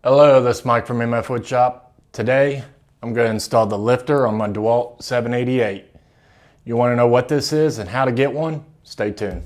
Hello, this is Mike from MFWoodShop. Today, I'm going to install the lifter on my DeWalt 788. You want to know what this is and how to get one? Stay tuned.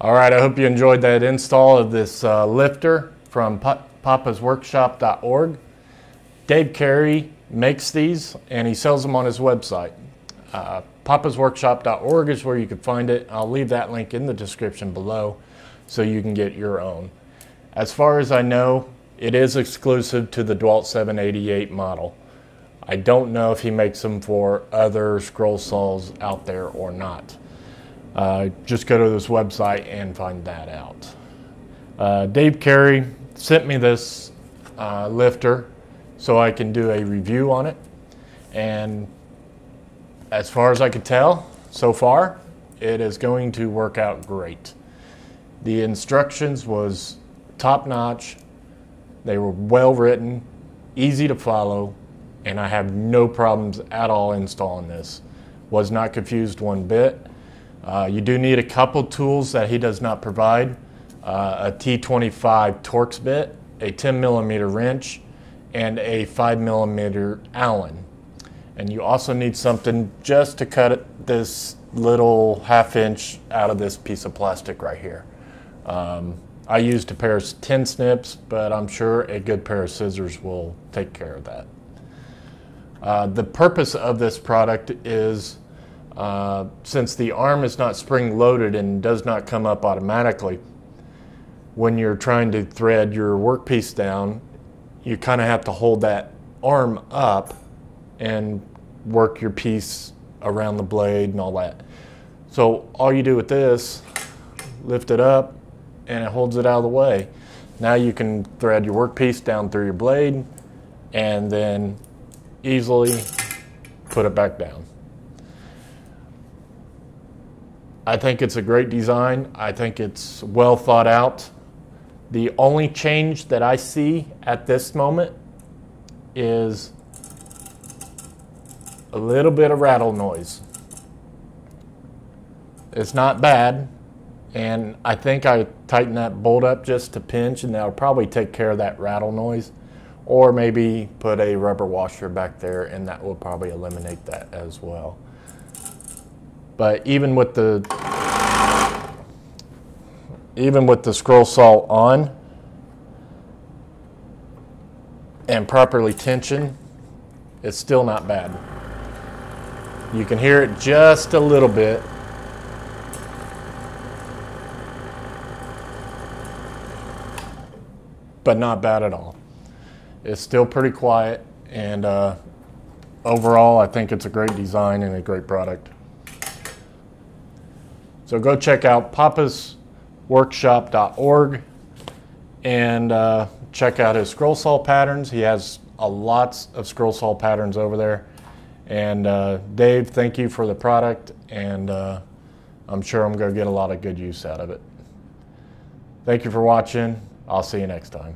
Alright, I hope you enjoyed that install of this lifter from papasworkshop.org. Dave Carey makes these and he sells them on his website. papasworkshop.org is where you can find it. I'll leave that link in the description below so you can get your own. As far as I know, it is exclusive to the DeWalt 788 model. I don't know if he makes them for other scroll saws out there or not. Just go to this website and find that out. Dave Carey sent me this lifter so I can do a review on it, and as far as I can tell so far, it is going to work out great. The instructions was top-notch, they were well written, easy to follow, and I have no problems at all installing this. Was not confused one bit. You do need a couple tools that he does not provide. A T25 Torx bit, a 10mm wrench, and a 5mm Allen. And you also need something just to cut this little 1/2 inch out of this piece of plastic right here. I used a pair of tin snips, but I'm sure a good pair of scissors will take care of that. The purpose of this product is since the arm is not spring loaded and does not come up automatically, when you're trying to thread your workpiece down, you kind of have to hold that arm up and work your piece around the blade and all that. So all you do with this, lift it up and it holds it out of the way. Now you can thread your workpiece down through your blade and then easily put it back down. I think it's a great design. I think it's well thought out. The only change that I see at this moment is a little bit of rattle noise. It's not bad, and I think I tightened that bolt up just to pinch, and that'll probably take care of that rattle noise. Or maybe put a rubber washer back there, and that will probably eliminate that as well. But even with the scroll saw on and properly tensioned, it's still not bad. You can hear it just a little bit. But not bad at all. It's still pretty quiet, and overall I think it's a great design and a great product. So go check out papasworkshop.org and check out his scroll saw patterns. He has lots of scroll saw patterns over there. And Dave, thank you for the product, and I'm sure I'm going to get a lot of good use out of it. Thank you for watching. I'll see you next time.